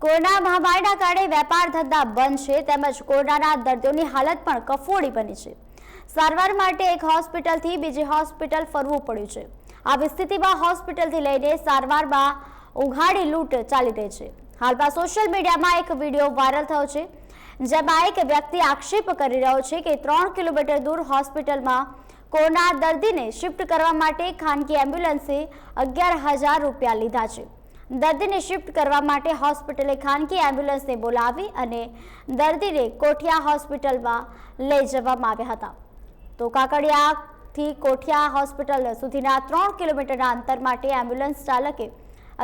Corona મહામારીના કારણે વેપાર ધંધા બંધ છે તેમજ કોરોનાના દર્દીઓની હાલત પણ કફોડી બની છે। સારવાર માટે એક હોસ્પિટલથી બીજી હોસ્પિટલ ફરવું પડ્યું છે। આવી સ્થિતિમાં હોસ્પિટલથી લઈને સારવારમાં ઉઘાડી લૂંટ ચાલી રહી છે। હાલમાં સોશિયલ મીડિયામાં એક વિડીયો વાયરલ થયો છે જેમાં એક વ્યક્તિ આક્ષેપ કરી રહ્યો છે કે 3 કિલોમીટર દૂર હોસ્પિટલમાં કોરોના દર્દીને શિફ્ટ કરવા માટે ખાનગી એમ્બ્યુલન્સે 11,000 રૂપિયા લીધા છે। દર્દીને શિફ્ટ કરવા માટે હોસ્પિટલે ખાનગી એમ્બ્યુલન્સને બોલાવી અને દર્દીને કોઠિયા હોસ્પિટલમાં લઈ જવામાં આવ્યા હતા। તો કાકડિયાથી કોઠિયા હોસ્પિટલ સુધીના 3 કિલોમીટરના અંતર માટે એમ્બ્યુલન્સ ચાલકે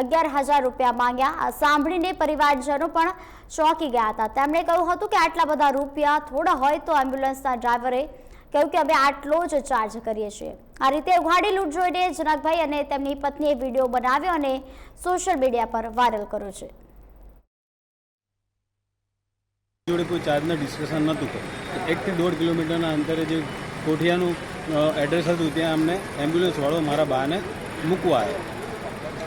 11,000 રૂપિયા માંગ્યા। આ સાંભળીને પરિવારજનો પણ ચોંકી ગયા હતા। તેમણે કહ્યું હતું કે આટલા બધા રૂપિયા થોડા હોય તો એમ્બ્યુલન્સના ડ્રાઈવરે કહ્યું કે અમે આટલો જ ચાર્જ કરીએ છીએ। આ રીતે ઉઘાડી લૂંટ જોઈને જનકભાઈ અને તેમની પત્નીએ વિડીયો બનાવ્યો અને સોશિયલ મીડિયા પર વાયરલ કર્યો છે। જોડે કોઈ ચાર્જના ડિસ્કશન નહોતું કર્યું। 1 થી 1.5 કિલોમીટરના અંતરે જે કોઠિયાનું એડ્રેસ હતું ત્યાં અમને એમ્બ્યુલન્સવાળો મારા બાને મૂકવા આવ્યો,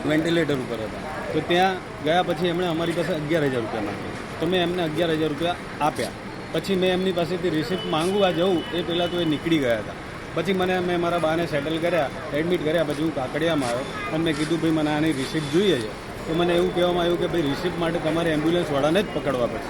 વેન્ટિલેટર ઉપર હતા। તો ત્યાં ગયા પછી એમણે અમારી પાસે 11,000 રૂપિયા માંગ્યા। તો મેં એમને 11,000 રૂપિયા આપ્યા। પછી મેં એમની પાસેથી રિસિપ્ટ માંગવા જવું એ પહેલાં તો એ નીકળી ગયા હતા। પછી મેં મારા બાને સેટલ કર્યા, એડમિટ કર્યા। પછી હું કાકડિયામાં આવ્યો અને મેં કીધું ભાઈ મને આની રિસિપ્ટ જોઈએ છે। તો મને એવું કહેવામાં આવ્યું કે ભાઈ રિસિપ્ટ માટે તમારે એમ્બ્યુલન્સવાળાને જ પકડવા પડશે।